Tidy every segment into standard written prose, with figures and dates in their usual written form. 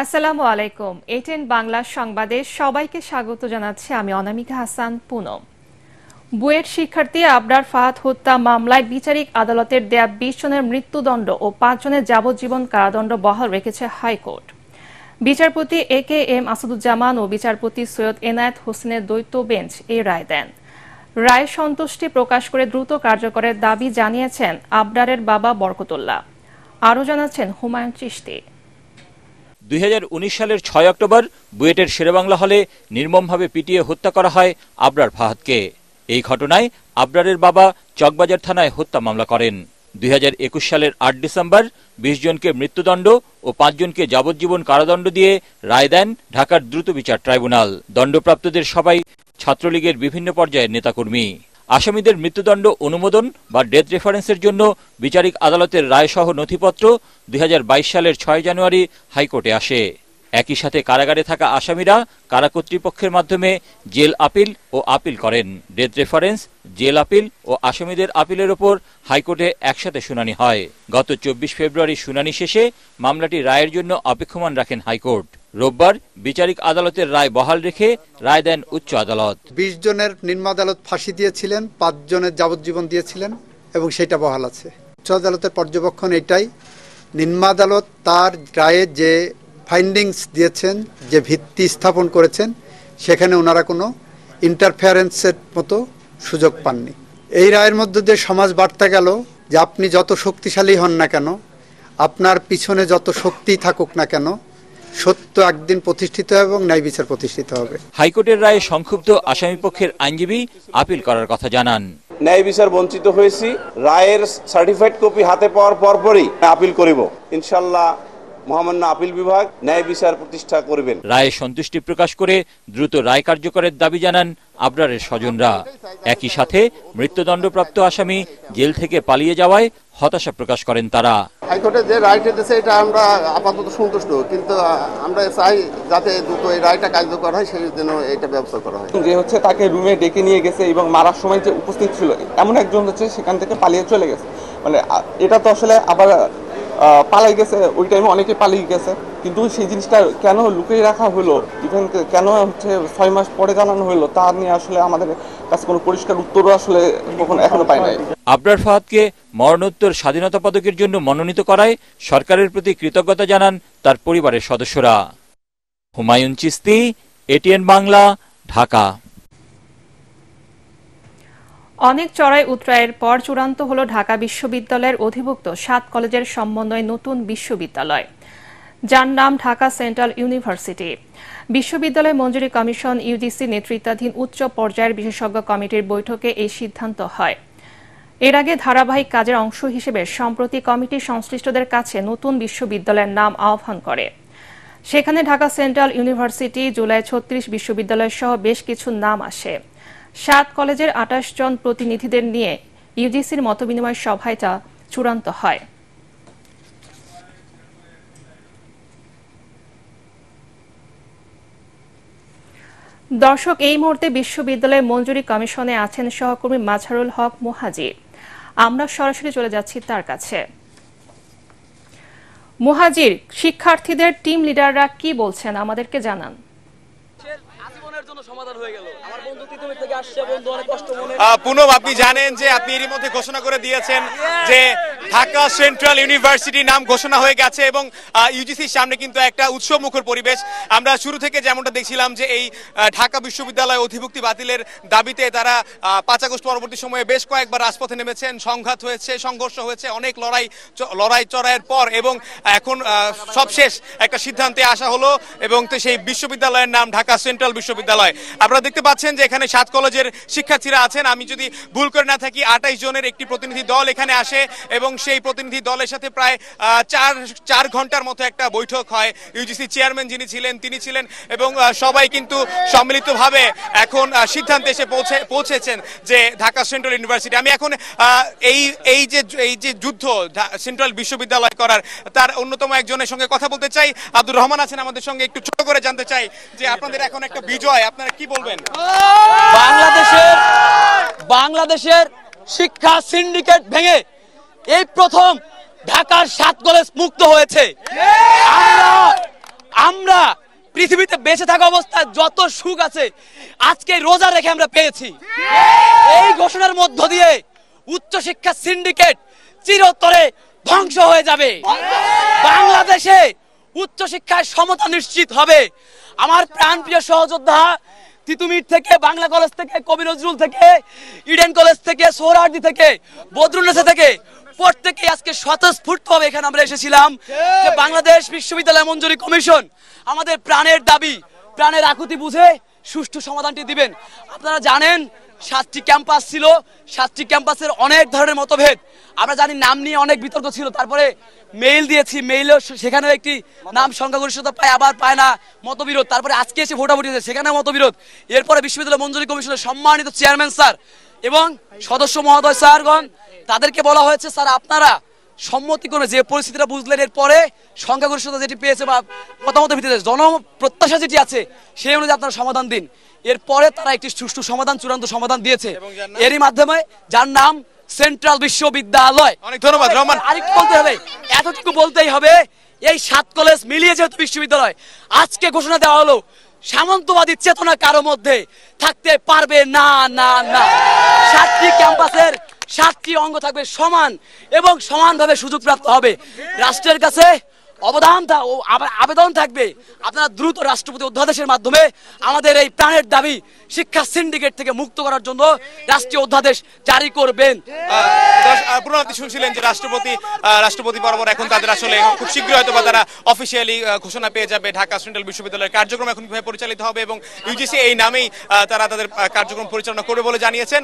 আসসালামু আলাইকুম। এটিএন বাংলা সংবাদে সবাইকে স্বাগত জানাচ্ছি আমি অনামিকা হাসান পুনম। বুয়েট শিক্ষার্থী আবরার ফাহাদ হত্যা মামলায় বিচারিক আদালতের দেয়া ২০ জনের মৃত্যুদণ্ড ও ৫ জনের যাবজ্জীবন কারাদণ্ড বহাল রেখেছে হাইকোর্ট। বিচারপতি এ.কে.এম. আসাদুজ্জামান ও বিচারপতি সৈয়দ এনায়েত হোসেনের দ্বৈত বেঞ্চ এই রায় দেন। রায়ে সন্তুষ্টি প্রকাশ করে দ্রুত কার্যকরের দাবি জানিয়েছেন আবরারের বাবা বরকতুল্লাহ। আরও জানাচ্ছেন হুমায়ুন চিশতি। ২০১৯ সালের ৬ অক্টোবর বুয়েটের শেরেবাংলা হলে নির্মমভাবে পিটিয়ে হত্যা করা হয় আবরার ফাহাদকে। এই ঘটনায় আবরারের বাবা চকবাজার থানায় হত্যা মামলা করেন। ২০২১ সালের ৮ ডিসেম্বর ২০ জনকে মৃত্যুদণ্ড ও ৫ জনকে যাবজ্জীবন কারাদণ্ড দিয়ে রায় দেন ঢাকার দ্রুত বিচার ট্রাইব্যুনাল। দণ্ডপ্রাপ্তদের সবাই ছাত্রলীগের বিভিন্ন পর্যায়ের নেতাকর্মী। আসামিদের মৃত্যুদণ্ড অনুমোদন বা ডেথ রেফারেন্সের জন্য বিচারিক আদালতের রায়সহ নথিপত্র ২০২২ সালের ৬ জানুয়ারি হাইকোর্টে আসে। একই সাথে কারাগারে থাকা আসামিরা কারা কর্তৃপক্ষের মাধ্যমে জেল আপিল ও আপিল করেন। ডেথ রেফারেন্স, জেল আপিল ও আসামিদের আপিলের ওপর হাইকোর্টে একসাথে শুনানি হয়। গত ২৪ ফেব্রুয়ারি শুনানি শেষে মামলাটি রায়ের জন্য অপেক্ষমান রাখেন হাইকোর্ট। রোববার বিচারিক আদালতের রায় বহাল রেখে রায় দেন উচ্চ আদালত। ২০ জনের নিম্ন আদালত ফাঁসি দিয়েছিলেন, ৫ জনের যাবজ্জীবন দিয়েছিলেন এবং সেটা বহাল আছে। উচ্চ আদালতের পর্যবেক্ষণ এটাই, নিম্ন আদালত তার রায়ে যে ফাইন্ডিংস দিয়েছেন, যে ভিত্তি স্থাপন করেছেন, সেখানে ওনারা কোনো ইন্টারফেয়ারেন্সের মতো সুযোগ পাননি। এই রায়ের মধ্য দিয়ে সমাজ বার্তা গেল যে আপনি যত শক্তিশালী হন না কেন, আপনার পিছনে যত শক্তি থাকুক না কেন, সত্য একদিন প্রতিষ্ঠিত হবে এবং ন্যায় বিচার প্রতিষ্ঠিত হবে। হাইকোর্টের রায়ে সংক্ষুব্ধ আসামিপক্ষের আইনজীবী আপিল করার কথা জানান। ন্যায় বিচার বঞ্চিত হয়েছি, রায়ের সার্টিফাইড কপি হাতে পাওয়ার পরপরই আপিল করিব। ইনশাআল্লাহ মহামান্য আপিল বিভাগ ন্যায় বিচার প্রতিষ্ঠা করবেন। রায়ে সন্তুষ্টি প্রকাশ করে দ্রুত রায় কার্যকরের দাবি জানান আবরারের স্বজনরা। একই সাথে মৃত্যুদণ্ডপ্রাপ্ত আসামি জেল থেকে পালিয়ে যাওয়ায় হতাশা প্রকাশ করেন তারা। হাইকোর্টে যে রায়টা দিয়েছে এটা আমরা আপাতত সন্তুষ্ট, কিন্তু আমরা চাই যাতে দ্রুত এই রায়টা কার্যকর হয়, সেই জন্য এটা ব্যবস্থা করা হয়। যে হচ্ছে তাকে রুমে ডেকে নিয়ে গেছে এবং মারার সময় যে উপস্থিত ছিল এমন একজন হচ্ছে সেখান থেকে পালিয়ে চলে গেছে। মানে এটা তো আসলে আবার পালাই গেছে, ওই টাইমে অনেকে পালিয়ে গেছে, কিন্তু সেই জিনিসটা কেন লুকিয়ে রাখা হলো, ইভেন কেন হচ্ছে ৬ মাস পরে জানানো হলো, তা নিয়ে আসলে আমাদের কাছে কোনো পরিষ্কার উত্তরও আসলে এখনো পাই নাই। আবরার ফাহাদকে মরণোত্তর স্বাধীনতা পদকের জন্য মনোনীত করায় সরকারের প্রতি কৃতজ্ঞতা জানান তার পরিবারের সদস্যরা। হুমায়ুন চিশতি, এটিএন বাংলা, ঢাকা। অনেক চড়াই উতরাইয়ের পর চূড়ান্ত হল ঢাকা বিশ্ববিদ্যালয়ের অধিভুক্ত ৭ কলেজের সমন্বয়ে নতুন বিশ্ববিদ্যালয়, যার নাম ঢাকা সেন্ট্রাল ইউনিভার্সিটি। বিশ্ববিদ্যালয় মঞ্জুরি কমিশন ইউজিসি নেতৃত্বাধীন উচ্চ পর্যায়ের বিশেষজ্ঞ কমিটির বৈঠকে এই সিদ্ধান্ত হয়। এর আগে ধারাবাহিক কাজের অংশ হিসেবে সম্প্রতি কমিটি সংশ্লিষ্টদের কাছে নতুন বিশ্ববিদ্যালয়ের নাম আহ্বান করে। সেখানে ঢাকা সেন্ট্রাল ইউনিভার্সিটি, জুলাই ৩৬ বিশ্ববিদ্যালয় সহ বেশ কিছু নাম আসে। ৭ কলেজের ২৮ জন প্রতিনিধিদের নিয়ে ইউজিসির মতবিনিময় সভায় তা চূড়ান্ত হয়। দর্শক, এই মুহূর্তে বিশ্ববিদ্যালয় মঞ্জুরি কমিশনে আছেন সহকর্মী মাজহারুল হক মুহাজির। আমরা সরাসরি চলে যাচ্ছি তার কাছে। মুহাজির, শিক্ষার্থীদের টিম লিডাররা কি বলছেন আমাদেরকে জানান। পুনম, আপনি জানেন যে আপনি এরই মধ্যে ঘোষণা করে দিয়েছেন যে ঢাকা সেন্ট্রাল ইউনিভার্সিটি নাম ঘোষণা হয়ে গেছে এবং ইউজিসির সামনে কিন্তু একটা উৎসবমুখর পরিবেশ। আমরা শুরু থেকে যেমনটা দেখছিলাম যে এই ঢাকা বিশ্ববিদ্যালয় অধিভুক্তি বাতিলের দাবিতে তারা ৫ আগস্ট পরবর্তী সময়ে বেশ কয়েকবার রাজপথে নেমেছেন, সংঘাত হয়েছে, সংঘর্ষ হয়েছে, অনেক লড়াই চড়াইয়ের পর এবং এখন সবশেষ একটা সিদ্ধান্তে আসা হলো এবং সেই বিশ্ববিদ্যালয়ের নাম ঢাকা সেন্ট্রাল বিশ্ববিদ্যালয়। আপনারা দেখতে পাচ্ছেন যে এখানে ৭ কলেজের শিক্ষার্থীরা আছেন। আমি যদি ভুল করে না থাকি ২৮ জনের একটি প্রতিনিধি দল এখানে আসে এবং সেই প্রতিনিধি দলের সাথে প্রায় ৪ ঘন্টার মতো একটা বৈঠক হয়। ইউজিসি চেয়ারম্যান যিনি ছিলেন তিনি ছিলেন এবং সবাই কিন্তু সম্মিলিতভাবে এখন সিদ্ধান্তে এসে পৌঁছেছেন যে ঢাকা সেন্ট্রাল ইউনিভার্সিটি। আমি এখন এই যে যুদ্ধ সেন্ট্রাল বিশ্ববিদ্যালয় করার তার অন্যতম একজনের সঙ্গে কথা বলতে চাই। আব্দুর রহমান আছেন আমাদের সঙ্গে, একটু ছোট করে জানতে চাই যে আপনাদের এখন একটা বিজয়, আপনারা কি বলবেন? বাংলাদেশের শিক্ষা সিন্ডিকেট ভেঙে এই প্রথম ঢাকার ৭ কলেজ মুক্ত হয়েছে। আমরা পৃথিবীতে বেঁচে থাকা অবস্থায় যত সুখ আছে আজকে রোজা রেখে আমরা পেয়েছি। এই ঘোষণার মধ্য দিয়ে উচ্চশিক্ষা সিন্ডিকেট চিরতরে ধ্বংস হয়ে যাবে। বাংলাদেশে উচ্চশিক্ষায় সমতা নিশ্চিত হবে। আমার প্রাণপ্রিয় সহযোদ্ধা তিতুমির থেকে, বাংলা কলেজ থেকে, কবি নজরুল থেকে, ইডেন কলেজ থেকে, সোহরাওয়ার্দী থেকে, বদরুন্নেসা থেকে প্রত্যেকে আজকে স্বতঃস্ফূর্তভাবে এখানে আমরা এসেছিলাম যে বাংলাদেশ বিশ্ববিদ্যালয় মঞ্জুরি কমিশন আমাদের প্রাণের দাবি, প্রাণের আকুতি বুঝে সুষ্ঠু সমাধানটি দিবেন। আপনারা জানেন 7টি ক্যাম্পাস ছিল, 7টি ক্যাম্পাসের অনেক ধরনের মতভেদ, আমরা জানি নাম নিয়ে অনেক বিতর্ক ছিল। তারপরে মেইল দিয়েছি, মেইলেও সেখানেও একটি নাম সংখ্যাগরিষ্ঠতা পায়, আবার পায় না, মতবিরোধ। তারপরে আজকে এসে ভোটাভুটি হয়েছে, সেখানেও মতবিরোধ। এরপরে বিশ্ববিদ্যালয় মঞ্জুরি কমিশনের সম্মানিত চেয়ারম্যান স্যার এবং সদস্য মহোদয় স্যারগণ, তাদেরকে বলা হয়েছে স্যার আপনারা সম্মতি করে যে পরিস্থিতিটা বুঝলেন, এরপরে সংখ্যাগরিষ্ঠতা যেটি পেয়েছে বা মতামতের ভিত্তিতে জনপ্রত্যাশা যেটি আছে সেই অনুযায়ী আপনারা সমাধান দিন। এরপরে তারা একটি সুষ্ঠু সমাধান, চূড়ান্ত সমাধান দিয়েছে, এরই মাধ্যমে যার নাম সেন্ট্রাল বিশ্ববিদ্যালয়। অনেক ধন্যবাদ রহমান। আরেকটু বলতে হবে, এতটুকু বলতেই হবে, এই 7 কলেজ মিলিয়ে যেহেতু বিশ্ববিদ্যালয়, আজকে ঘোষণা দেওয়া হলো সামন্তবাদী চেতনা কারো মধ্যে থাকতে পারবে না। না না 7টি ক্যাম্পাসের 7টি অঙ্গ থাকবে সমান এবং সমানভাবে সুযোগ প্রাপ্ত হবে। রাষ্ট্রের কাছে আবেদন থাকবে আপনারা দ্রুত রাষ্ট্রপতি অধ্যাদেশের মাধ্যমে আমাদের এই প্রাণের দাবি শিক্ষা সিন্ডিকেট থেকে মুক্ত করার জন্য রাষ্ট্রীয় অধ্যাদেশ জারি করবেন। পুনরাবৃত্তি শুনছিলেন যে রাষ্ট্রপতি বরাবর এখন তাদের আসলে খুব শীঘ্রই হয়তো বা তারা অফিসিয়ালি ঘোষণা পেয়ে যাবে ঢাকা সেন্ট্রাল বিশ্ববিদ্যালয়ের কার্যক্রম এখন কিভাবে পরিচালিত হবে, এবং ইউজিসি এই নামেই তারা তাদের কার্যক্রম পরিচালনা করবে বলে জানিয়েছেন।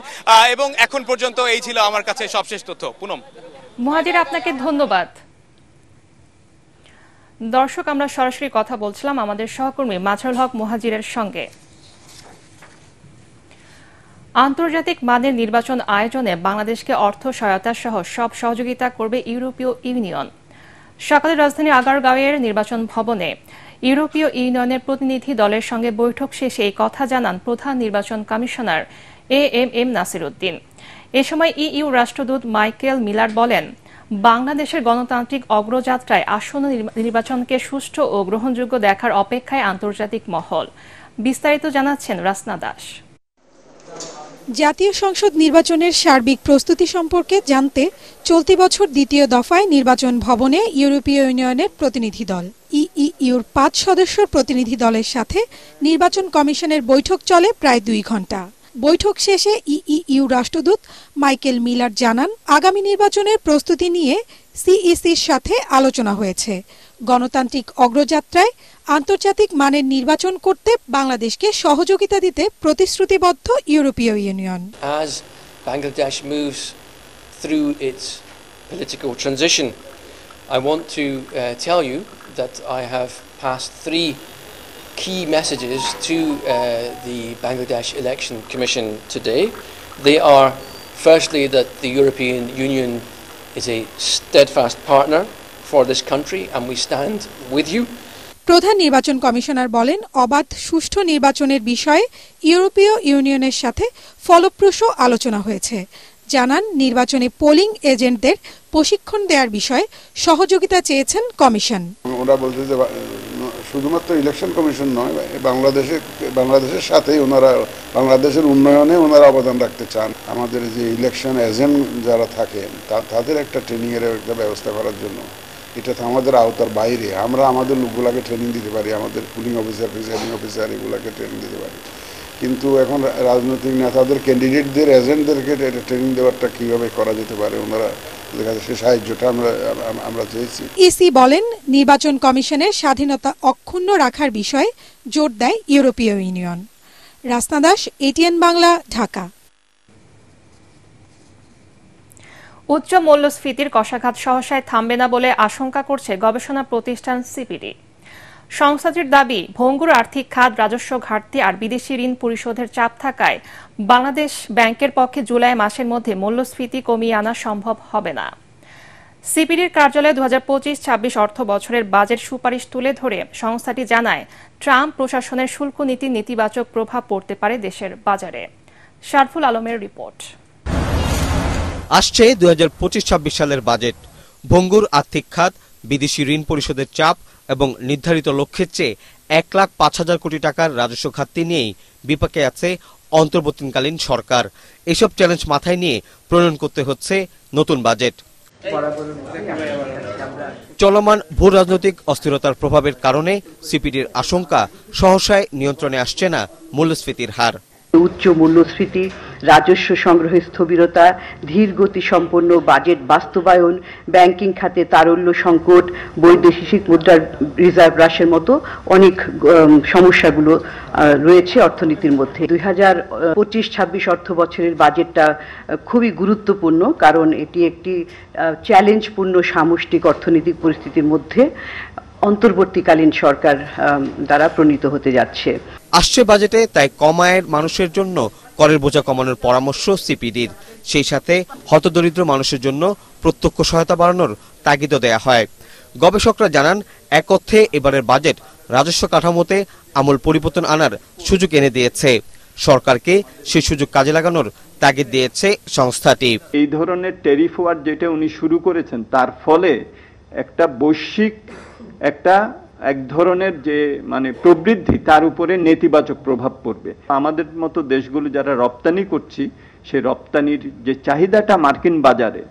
এবং এখন পর্যন্ত এই ছিল আমার কাছে সবশেষ তথ্য। পুনম। মুহাজির, আপনাকে ধন্যবাদ। দর্শক, আমরা সরাসরি কথা বলছিলাম আমাদের সহকর্মী মাজহারুল হক মুহাজিরের সঙ্গে। আন্তর্জাতিক মানের নির্বাচন আয়োজনে বাংলাদেশকে অর্থ সহায়তা সহ সব সহযোগিতা করবে ইউরোপীয় ইউনিয়ন। সকালে রাজধানী আগারগাঁওয়ের নির্বাচন ভবনে ইউরোপীয় ইউনিয়নের প্রতিনিধি দলের সঙ্গে বৈঠক শেষে এই কথা জানান প্রধান নির্বাচন কমিশনার এএমএম নাসির উদ্দিন। এ সময় ইইউ রাষ্ট্রদূত মাইকেল মিলার বলেন, বাংলাদেশের গণতান্ত্রিক অগ্রযাত্রায় আসন্ন নির্বাচনকে সুষ্ঠু ও গ্রহণযোগ্য দেখার অপেক্ষায় আন্তর্জাতিক মহল। বিস্তারিত জানাচ্ছেন রাসনা দাস। জাতীয় সংসদ নির্বাচনের সার্বিক প্রস্তুতি সম্পর্কে জানতে চলতি বছর দ্বিতীয় দফায় নির্বাচন ভবনে ইউরোপীয় ইউনিয়নের প্রতিনিধি দল ইইউর 5 সদস্যের প্রতিনিধি দলের সাথে নির্বাচন কমিশনের বৈঠক চলে প্রায় 2 ঘণ্টা। বৈঠক শেষে ইইউ রাষ্ট্রদূত মাইকেল মিলার জানান, আগামী নির্বাচনের প্রস্তুতি নিয়ে সিইসির সাথে আলোচনা হয়েছে। গণতান্ত্রিক অগ্রযাত্রায় আন্তর্জাতিক মানের নির্বাচন করতে বাংলাদেশকে সহযোগিতা দিতে প্রতিশ্রুতিবদ্ধ ইউরোপীয় union. As Bangladesh moves through its political transition, I want to tell you that I have passed 3 key messages to the Bangladesh Election Commission today. They are, firstly, that the European Union is a steadfast partner for this country and we stand with you. প্রধান নির্বাচন commissioner বলেন, অবাধ সুষ্ঠু নির্বাচনের বিষয়ে ইউরোপীয় ইউনিয়নের সাথে ফলপ্রসূ আলোচনা হয়েছে। জানান, নির্বাচনে পোলিং এজেন্টদের প্রশিক্ষণ দেওয়ার বিষয়ে সহযোগিতা চেয়েছেন কমিশন। ওরা বলতে যে শুধুমাত্র ইলেকশন কমিশন নয়, বাংলাদেশের সাথেই ওনারা বাংলাদেশের উন্নয়নে ওনারা অবদান রাখতে চান। আমাদের যে ইলেকশন এজেন্ট যারা থাকে তাদের একটা ট্রেনিংয়ের একটা ব্যবস্থা করার জন্য, এটা তো আমাদের আওতার বাইরে। আমরা আমাদের লোকগুলাকে ট্রেনিং দিতে পারি, আমাদের পুলিং অফিসার, প্রিসাইডিং অফিসার এগুলাকে ট্রেনিং দিতে পারি, কিন্তু এখন রাজনৈতিক নেতাদের ক্যান্ডিডেটদের এজেন্টদেরকে ট্রেনিং দেওয়ারটা কিভাবে করা যেতে পারে, ওনারা সে সাহায্যটা আমরা চেয়েছি। ইসি বলেন, নির্বাচন কমিশনের স্বাধীনতা অক্ষুণ্ণ রাখার বিষয়ে জোর দেয় ইউরোপীয় ইউনিয়ন। রাসনা দাস, এটিএন বাংলা, ঢাকা। উচ্চ মূল্যস্ফীতির কষাঘাত সহসায় থামবে না বলে আশঙ্কা করছে গবেষণা প্রতিষ্ঠান সিপিডি। সংস্থাটির দাবি, ভঙ্গুর আর্থিক খাত, রাজস্ব ঘাটতি আর বিদেশি ঋণ পরিশোধের চাপ থাকায় বাংলাদেশ ব্যাংকের পক্ষে জুলাই মাসের মধ্যে মূল্যস্ফীতি কমিয়ে আনা সম্ভব হবে না। সিপিডির কার্যালয়ে 2025-26 অর্থ বছরের বাজেট সুপারিশ তুলে ধরে সংস্থাটি জানায়, ট্রাম্প প্রশাসনের শুল্ক নীতির নেতিবাচক প্রভাব পড়তে পারে দেশের বাজারে। শারফুল আলমের রিপোর্ট। আসছে 2025-26 সালের বাজেট। ভঙ্গুর আর্থিক খাত, বিদেশি ঋণ পরিশোধের চাপ এবং নির্ধারিত লক্ষ্যের চেয়ে 1,05,000 কোটি টাকার রাজস্ব ঘাটতি নিয়েই বিপাকে আছে অন্তর্বর্তীকালীন সরকার। এসব চ্যালেঞ্জ মাথায় নিয়ে প্রণয়ন করতে হচ্ছে নতুন বাজেট। চলমান ভূ রাজনৈতিক অস্থিরতার প্রভাবের কারণে সিপিডির আশঙ্কা সহসায় নিয়ন্ত্রণে আসছে না মূল্যস্ফীতির হার। উচ্চ মূল্যস্ফীতি, রাজস্ব সংগ্রহের স্থবিরতা, ধীর গতি সম্পন্ন বাজেট বাস্তবায়ন, ব্যাংকিং খাতে তারল্য সংকট, বৈদেশিক মুদ্রার রিজার্ভ হ্রাসের মতো অনেক সমস্যাগুলো রয়েছে অর্থনীতির মধ্যে। 2025-26 অর্থ বছরের বাজেটটা খুবই গুরুত্বপূর্ণ, কারণ এটি একটি চ্যালেঞ্জপূর্ণ সামষ্টিক অর্থনৈতিক পরিস্থিতির মধ্যে অন্তর্বর্তীকালীন সরকার দ্বারা প্রণীত হতে যাচ্ছে। আসছে বাজেটে তাই কম আয়ের মানুষের জন্য করের বোঝা কমানোর পরামর্শ সিপিডির, সেই সাথে হতদরিদ্র মানুষের জন্য প্রত্যক্ষ সহায়তা বাড়ানোর তাগিদও দেয়া হয়। গবেষকরা জানান, এক অর্থে এবারের বাজেট রাজস্ব কাঠামোতে আমূল পরিবর্তন আনার সুযোগ এনে দিয়েছে। সরকারকে সেই সুযোগ কাজে লাগানোর তাগিদ দিয়েছে সংস্থাটি। এই ধরনের ট্যারিফ ওয়ার যেটা উনি শুরু করেছেন, তার ফলে একটা বৈশ্বিক এক ধরনের যে প্রবৃদ্ধি, তার উপরে নেতিবাচক প্রভাব পড়বে। আমাদের মতো দেশগুলো যারা রপ্তানি করছি, সেই রপ্তানির যে চাহিদাটা মার্কিন বাজারে,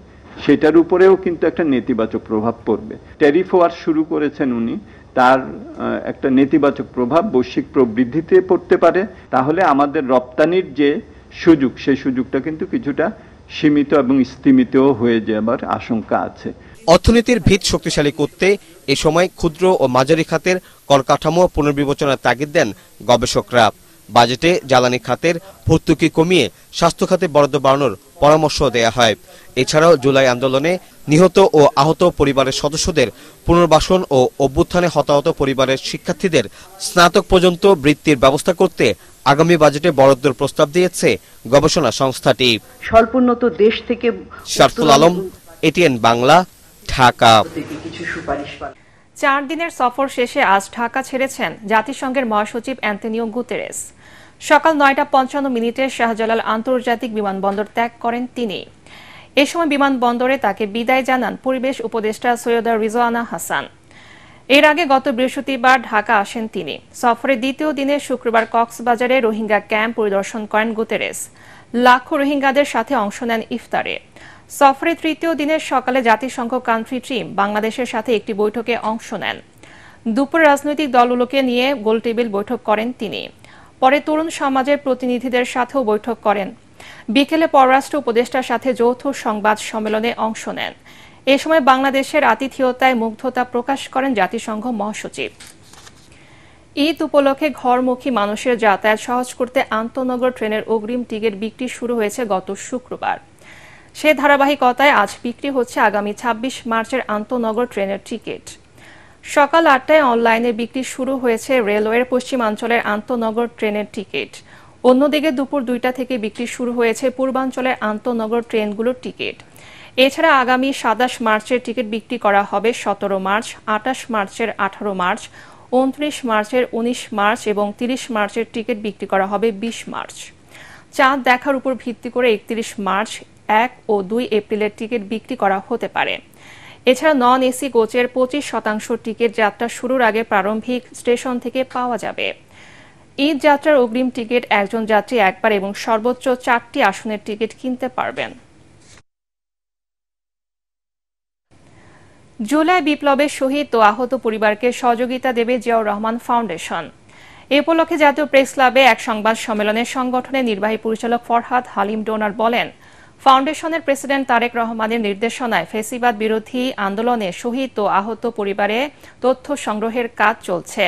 সেটার উপরেও কিন্তু একটা নেতিবাচক প্রভাব পড়বে। ট্যারিফ ওয়ার শুরু করেছেন উনি, তার একটা নেতিবাচক প্রভাব বৈশ্বিক প্রবৃদ্ধিতে পড়তে পারে। তাহলে আমাদের রপ্তানির যে সুযোগ, সেই সুযোগটা কিন্তু কিছুটা সীমিত এবং স্তিমিতও হয়ে যাবার আশঙ্কা আছে। অর্থনীতির ভিত শক্তিশালী করতে এ সময় ক্ষুদ্র ও মাঝারি খাতের কর কাঠামো পুনর্বিবেচনার তাগিদ দেন গবেষকরা। বাজেটে জ্বালানি খাতের ভর্তুকি কমিয়ে স্বাস্থ্য খাতে বরাদ্দ বাড়ানোর পরামর্শ দেয়া হয়। এছাড়াও জুলাই আন্দোলনে নিহত ও আহত পরিবারের সদস্যদের পুনর্বাসন ও অভ্যুত্থানে হতাহত পরিবারের শিক্ষার্থীদের স্নাতক পর্যন্ত বৃত্তির ব্যবস্থা করতে আগামী বাজেটে বরাদ্দের প্রস্তাব দিয়েছে গবেষণা সংস্থাটি। স্বল্পোন্নত দেশ থেকে শারফুল আলম, এটিএন বাংলা, ঢাকা। 4 দিনের সফর শেষে আজ ঢাকা ছেড়েছেন জাতিসংঘের মহাসচিব অ্যান্তোনিও গুতেরেস। সকাল 9:55 শাহজালাল আন্তর্জাতিক বিমানবন্দর ত্যাগ করেন তিনি। এ সময় বিমানবন্দরে তাকে বিদায় জানান পরিবেশ উপদেষ্টা সৈয়দা রিজওয়ানা হাসান। এর আগে গত বৃহস্পতিবার ঢাকা আসেন তিনি। সফরের দ্বিতীয় দিনে শুক্রবার কক্সবাজারে রোহিঙ্গা ক্যাম্প পরিদর্শন করেন গুতেরেস। লাখো রোহিঙ্গাদের সাথে অংশ নেন ইফতারে। সফরের তৃতীয় দিনের সকালে জাতিসংঘ কান্ট্রি টিম বাংলাদেশের সাথে একটি বৈঠকে অংশ নেন। দুপুরে রাজনৈতিক দলগুলোকে নিয়ে গোলটেবিল বৈঠক করেন তিনি। পরে তরুণ সমাজের প্রতিনিধিদের সাথেও বৈঠক করেন। বিকেলে পররাষ্ট্র উপদেষ্টার সাথে যৌথ সংবাদ সম্মেলনে অংশ নেন। এ সময় বাংলাদেশের আতিথেয়তায় মুগ্ধতা প্রকাশ করেন জাতিসংঘ মহাসচিব। ঈদ উপলক্ষে ঘরমুখী মানুষের যাতায়াত সহজ করতে আন্তনগর ট্রেনের অগ্রিম টিকিট বিক্রি শুরু হয়েছে গত শুক্রবার। সে ধারাবাহিকতায় আজ বিক্রি হচ্ছে আগামী 26 মার্চের আন্তনগর ট্রেনের টিকিট। সকাল 8টায় অনলাইনে বিক্রি শুরু হয়েছে রেলওয়ের পশ্চিমাঞ্চলের আন্তনগর ট্রেনের টিকিট। অন্যদিকে দুপুর 2টা থেকে বিক্রি শুরু হয়েছে পূর্বাঞ্চলের আন্তনগর ট্রেনগুলোর টিকিট। এছাড়া আগামী 27 মার্চের টিকিট বিক্রি করা হবে 17 মার্চ, 28 মার্চের 18 মার্চ, 29 মার্চের 19 মার্চ এবং 30 মার্চের টিকিট বিক্রি করা হবে 20 মার্চ। চাঁদ দেখার উপর ভিত্তি করে 31 মার্চ, 1 ও 2 এপ্রিলের টিকিট বিক্রি করা হতে পারে। এছাড়া নন এসি কোচের 25% টিকিট যাত্রা শুরুর আগে প্রারম্ভিক স্টেশন থেকে পাওয়া যাবে। ঈদ যাত্রার অগ্রিম টিকিট একজন যাত্রী একবার এবং সর্বোচ্চ 4টি আসনের টিকিট কিনতে পারবেন। জুলাই বিপ্লবে শহীদ ও আহত পরিবারকে সহযোগিতা দেবে জিয়াউর রহমান ফাউন্ডেশন। এ উপলক্ষে জাতীয় প্রেস ক্লাবে এক সংবাদ সম্মেলনে সংগঠনের নির্বাহী পরিচালক ফরহাদ হালিম ডোনার বলেন, ফাউন্ডেশনের প্রেসিডেন্ট তারেক রহমানের নির্দেশনায় ফ্যাসিবাদ বিরোধী আন্দোলনে শহীদ ও আহত পরিবারে তথ্য সংগ্রহের কাজ চলছে।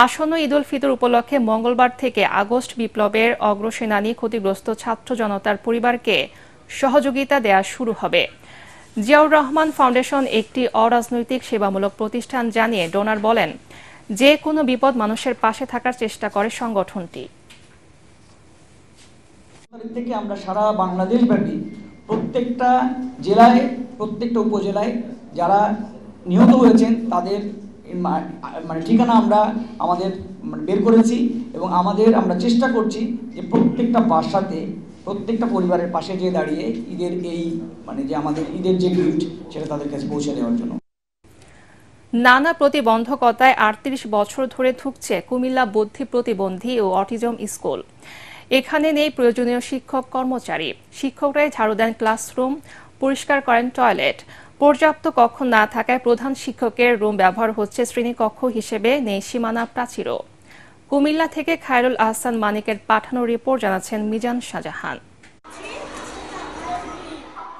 আসন্ন ঈদ উল ফিতর উপলক্ষে মঙ্গলবার থেকে আগস্ট বিপ্লবের অগ্রসেনানী ক্ষতিগ্রস্ত ছাত্র জনতার পরিবারকে সহযোগিতা দেয়া শুরু হবে। জিয়াউর রহমান ফাউন্ডেশন একটি অরাজনৈতিক সেবামূলক প্রতিষ্ঠান জানিয়ে ডোনার বলেন, যে কোনো বিপদ মানুষের পাশে থাকার চেষ্টা করে সংগঠনটি। থেকে আমরা সারা বাংলাদেশ ব্যাপী প্রত্যেকটা জেলায়, প্রত্যেকটা উপজেলায় যারা নিহত হয়েছেন তাদের ঠিকানা আমরা আমাদের বের করেছি এবং আমরা চেষ্টা করছি যে প্রত্যেকটা বাসাতে, প্রত্যেকটা পরিবারের পাশে গিয়ে দাঁড়িয়ে ঈদের এই যে আমাদের ঈদের যে গিফট সেটা তাদের কাছে পৌঁছে দেওয়ার জন্য। নানা প্রতিবন্ধকতায় ৩৮ বছর ধরে ঠুকছে কুমিল্লা বুদ্ধি প্রতিবন্ধী ও অটিজম স্কুল। এখানে নেই প্রয়োজনীয় শিক্ষক কর্মচারী। শিক্ষকরাই ঝাড়ু দেন ক্লাসরুম, পরিষ্কার করেন টয়লেট। পর্যাপ্ত কক্ষ না থাকায় প্রধান শিক্ষকের রুম ব্যবহার হচ্ছে শ্রেণীকক্ষ হিসেবে, নেই সীমানা প্রাচীরও। কুমিল্লা থেকে খায়রুল আহসান মানিকের পাঠানো রিপোর্ট, জানাচ্ছেন মিজান শাহজাহান।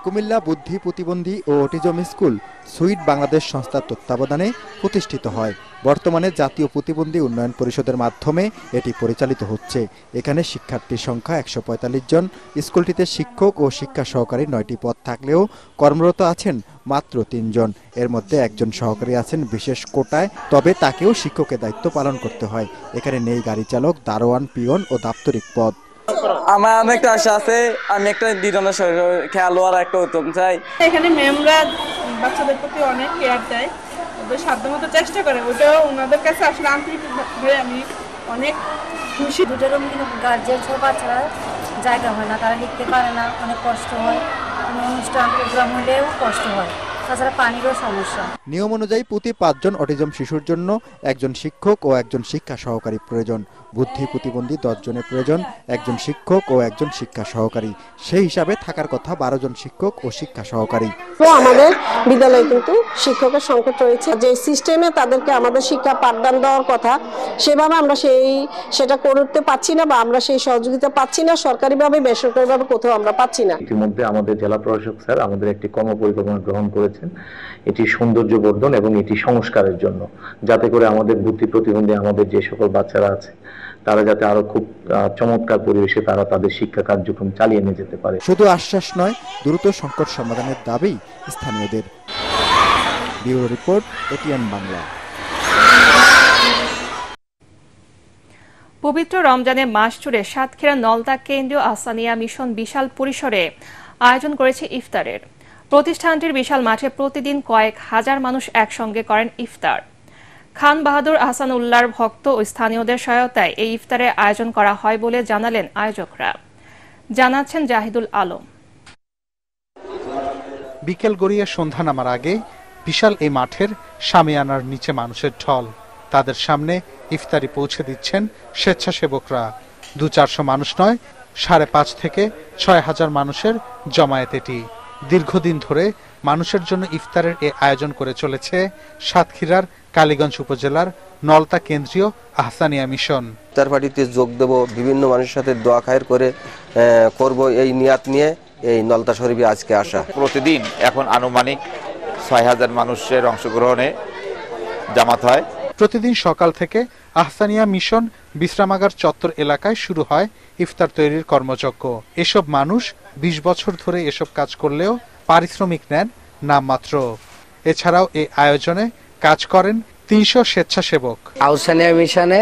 কুমিল্লা বুদ্ধি প্রতিবন্ধী ও অটিজম স্কুল সুইট বাংলাদেশ সংস্থার তত্ত্বাবধানে প্রতিষ্ঠিত হয়। বর্তমানে জাতীয় প্রতিবন্ধী উন্নয়ন পরিষদের মাধ্যমে এটি পরিচালিত হচ্ছে। এখানে শিক্ষার্থীর সংখ্যা ১৪৫ জন। স্কুলটিতে শিক্ষক ও শিক্ষা সহকারী ৯টি পদ থাকলেও কর্মরত আছেন মাত্র ৩ জন। এর মধ্যে একজন সহকারী আছেন বিশেষ কোটায়, তবে তাকেও শিক্ষকের দায়িত্ব পালন করতে হয়। এখানে নেই গাড়ি চালক, দারোয়ান, পিয়ন ও দাপ্তরিক পদ। আমার অনেকটা আশা আছে, আমি একটা দুজনের খেলোয়াড় একটা উদ্যম চাই। এখানে ম্যামরা বাচ্চাদের প্রতি অনেক কেয়ার দেয়, ওদের সাধ্যমতো চেষ্টা করে। ওটাও ওনাদের কাছে আসলে আন্তরিকভাবে আমি অনেক খুশি। দুটো রুম কিন্তু গার্জেন সব বাচ্চারা জায়গা হয় না, তারা লিখতে পারে না, অনেক কষ্ট হয়। কোনো অনুষ্ঠান প্রোগ্রাম হলেও কষ্ট হয়, তাছাড়া পানিরও সমস্যা। নিয়ম অনুযায়ী প্রতি ৫ জন অটিজম শিশুর জন্য একজন শিক্ষক ও একজন শিক্ষা সহকারী প্রয়োজন। বুদ্ধি প্রতিবন্ধী 10 জনের প্রয়োজন, একজন শিক্ষক ও একজন শিক্ষা সহকারী। সেই হিসাবে থাকার কথা 12 জন শিক্ষক ও শিক্ষা সহকারী। আমাদের বিদ্যালয়ে কিন্তু শিক্ষকের সংকট রয়েছে। যে সিস্টেমে তাদেরকে আমাদের শিক্ষা পাঠদান দেওয়ার কথা, সেভাবে আমরা সেটা করতে পারছি না, বা আমরা সেই সহযোগিতা পাচ্ছি না। সরকারিভাবে বেসরকারিভাবে কোথাও আমরা পাচ্ছি না। ইতিমধ্যে আমাদের জেলা প্রশাসক স্যার আমাদের একটি কর্মপরিকল্পনা গ্রহণ করেছেন, এটি সৌন্দর্য বর্ধন এবং এটি সংস্কারের জন্য, যাতে করে আমাদের বুদ্ধি প্রতিবন্ধী আমাদের যে সকল বাচ্চারা আছে তারা যাতে আরো খুব চমৎকার পরিবেশে তারা তাদের শিক্ষা কার্যক্রম চালিয়ে নিয়ে যেতে পারে। শুধু আশ্বাস নয়, দ্রুত সংকট সমাধানের দাবি স্থানীয়দের। Bureau report, ATN Bangla. পবিত্র রমজানের মাস জুড়ে সাতক্ষীরা নলতা কেন্দ্রীয় আহসানিয়া মিশন বিশাল পরিসরে আয়োজন করেছে ইফতারের। প্রতিষ্ঠানটির বিশাল মাঠে প্রতিদিন কয়েক হাজার মানুষ একসঙ্গে করেন ইফতার। খান বাহাদুর আহসানুল্লাহর ভক্ত ও স্থানীয়দের সহায়তায় এই ইফতারের আয়োজন করা হয় বলে জানালেন আয়োজকরা। জানাচ্ছেন জাহিদুল আলম। বিকেল গড়িয়ে সন্ধ্যা নামার আগে বিশাল এই মাঠের শামিয়ানার নিচে মানুষের ঢল। তাদের সামনে ইফতারি পৌঁছে দিচ্ছেন স্বেচ্ছাসেবকরা। ২-৪০০ মানুষ নয়, ৫.৫ থেকে ৬,০০০ মানুষের জমায়েত এটি। দীর্ঘদিন ধরে মানুষের জন্য ইফতারের এ আয়োজন করে চলেছে সাতক্ষীরার কালীগঞ্জ উপজেলার নলতা কেন্দ্রীয় আহসানিয়া মিশন। ইফতার পার্টিতে যোগ দেব, বিভিন্ন মানুষের সাথে দোয়া খায়ের করে করব, এই নিয়াত নিয়ে এই নলতা শরীফে আজকে আসা। প্রতিদিন এখন আনুমানিক ৬,০০০ মানুষের অংশগ্রহণে জামাত হয়। প্রতিদিন সকাল থেকে আহসানিয়া মিশন বিশ্রামাগার চত্বর এলাকায় শুরু হয় ইফতার তৈরির কর্মযজ্ঞ। এসব মানুষ ২০ বছর ধরে এসব কাজ করলেও পারিশ্রমিক নেন নামমাত্র। এছাড়াও এই আয়োজনে কাজ করেন ৩০০ স্বেচ্ছাসেবক। আহসানিয়া মিশনে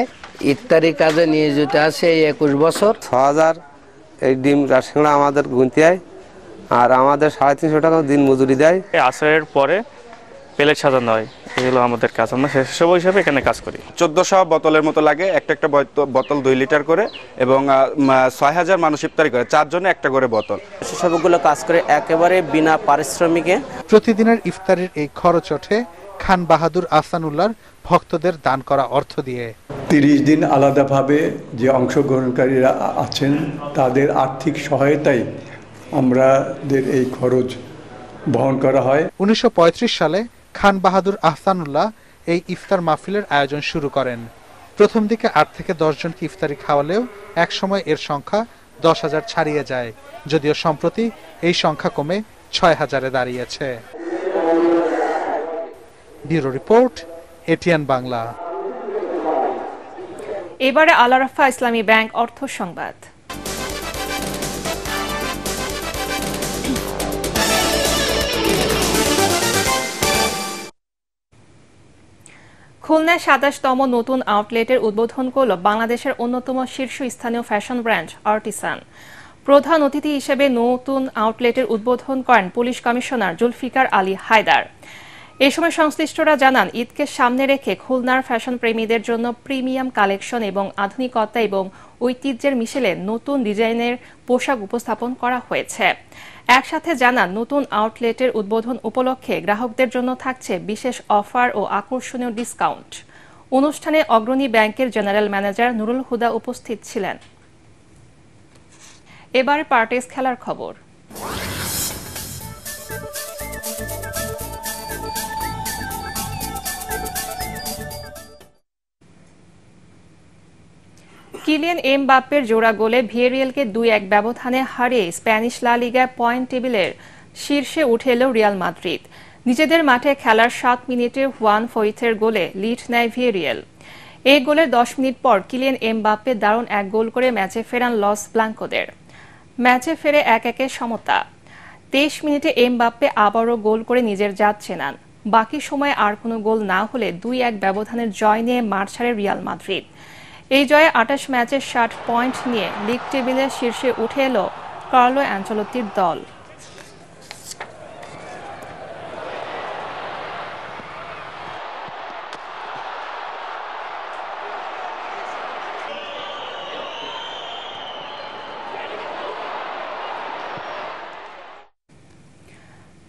ইফতারি কাজে নিয়োজিত আছে ২১ বছর। ৬,০০০ এই ডিম রাশিংড়া আমাদের গুনতে হয়, আর আমাদের ৩৫০ টাকা দিন মজুরি দেয়। আসরের পরে প্লেট সাজানো হয়, এগুলো আমাদের কাজ। আমরা স্বেচ্ছাসেবক হিসাবে এখানে কাজ করি। ১৪০০ বোতলের মতো লাগে, একটা বোতল ২ লিটার করে, এবং ৬,০০০ মানুষ ইফতারি করে, ৪ জনে একটা করে বোতল। স্বেচ্ছাসেবকগুলো কাজ করে একেবারে বিনা পারিশ্রমিকে। প্রতিদিনের ইফতারের এই খরচ ওঠে খান বাহাদুর আহসানুল্লাহর ভক্তদের দান করা অর্থ দিয়ে। ৩০ দিন আলাদাভাবে যে অংশগ্রহণকারীরা আছেন তাদের আর্থিক সহায়তায় আমাদের এই খরচ বহন করা হয়। ১৯৩৫ সালে খান বাহাদুর আহসানুল্লাহ এই ইফতার মাহফিলের আয়োজন শুরু করেন। প্রথম দিকে ৮ থেকে ১০ জনকে ইফতারি খাওয়ালেও একসময় এর সংখ্যা ১০,০০০ ছাড়িয়ে যায়, যদিও সম্প্রতি এই সংখ্যা কমে ৬,০০০-এ দাঁড়িয়েছে। Bureau report, ATN Bangla. এবারে আল রাফা ইসলামী ব্যাংক অর্থ সংবাদ। খুলনায় ২৭তম নতুন আউটলেটের উদ্বোধন করল বাংলাদেশের অন্যতম শীর্ষস্থানীয় ফ্যাশন ব্র্যান্ড আর্টিসান। প্রধান অতিথি হিসেবে নতুন আউটলেটের উদ্বোধন করেন পুলিশ কমিশনার জুলফিকার আলী হায়দার। এ সময় সংশ্লিষ্টরা জানান, ঈদকে সামনে রেখে খুলনার ফ্যাশন প্রেমীদের জন্য প্রিমিয়াম কালেকশন এবং আধুনিকতা এবং ঐতিহ্যের মিশেলে নতুন ডিজাইনের পোশাক উপস্থাপন করা হয়েছে। একসাথে জানান, নতুন আউটলেটের উদ্বোধন উপলক্ষে গ্রাহকদের জন্য থাকছে বিশেষ অফার ও আকর্ষণীয় ডিসকাউন্ট। অনুষ্ঠানে অগ্রণী ব্যাংকের জেনারেল ম্যানেজার নুরুল হুদা উপস্থিত ছিলেন। এবার পার্টিস খেলার খবর। কিলিয়ান এমবাপ্পের জোড়া গোলে ভিয়েরিয়ালকে 2-1 ব্যবধানে হারিয়ে স্প্যানিশ লা লিগায় পয়েন্ট টেবিলের শীর্ষে উঠে এল রিয়াল মাদ্রিদ। নিজেদের মাঠে খেলার 7 মিনিটে হুয়ান ফোইথের গোলে লিড নেয় ভিয়েরিয়াল। এই গোলের 10 মিনিট পর কিলিয়ান এমবাপ্পে দারুণ এক গোল করে ম্যাচে ফেরান লস ব্লাঙ্কোদের। ম্যাচে ফেরে 1-1 সমতা। 23 মিনিটে এমবাপ্পে আবারও গোল করে নিজের জাত চেনান। বাকি সময়ে আর কোনো গোল না হলে 2-1 ব্যবধানের জয় নিয়ে মাঠ ছাড়ে রিয়াল মাদ্রিদ। এই জয়ে 28 ম্যাচে 60 পয়েন্ট নিয়ে লিগ টেবিলের শীর্ষে উঠে এলো কার্লো অ্যানচেলত্তির দল।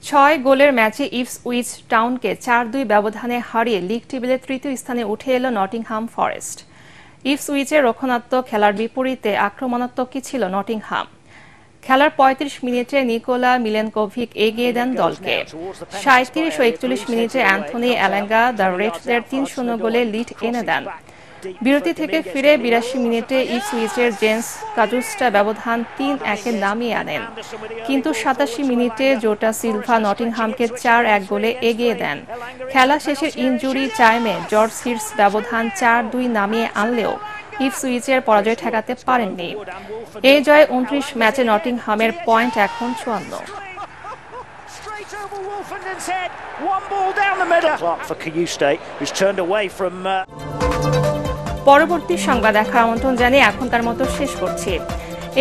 ছয় গোলের ম্যাচে ইপসউইচ টাউনকে 4-2 ব্যবধানে হারিয়ে লিগ টেবিলের তৃতীয় স্থানে উঠে এলো নটিংহাম ফরেস্ট। ইপসউইচের রক্ষণাত্মক খেলার বিপরীতে আক্রমণাত্মকই ছিল নটিংহাম। খেলার 35 মিনিটে নিকোলা মিলেনকোভিক এগিয়ে দেন দলকে। 37 ও 41 মিনিটে অ্যান্থনি অ্যালেঙ্গা দ্য রেডসদের 3-0 গোলে লিড এনে দেন। বিরতি থেকে ফিরে 82 মিনিটে ইপসউইচের জেমস কাজুস্টা ব্যবধান 3-1 নামিয়ে আনেন, কিন্তু 87 মিনিটে জোটা সিলভা নটিংহামকে 4-1 গোলে এগিয়ে দেন। খেলা শেষের ইনজুরি টাইমে জর্জ হিটস ব্যবধান 4-2 নামিয়ে আনলেও ইপসউইচের পরাজয় ঠেকাতে পারেননি। এই জয়ে 29 ম্যাচে নটিংহামের পয়েন্ট এখন 54। পরবর্তী সংবাদ দেখার আমন্ত্রণ জানিয়ে এখনকার মতো শেষ করছি।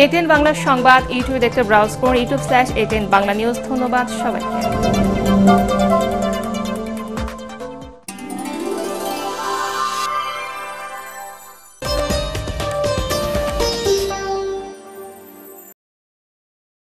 ATN বাংলা সংবাদ ইউটিউবে দেখতে ব্রাউজ করুন youtube/ATN বাংলা নিউজ। ধন্যবাদ সবাইকে।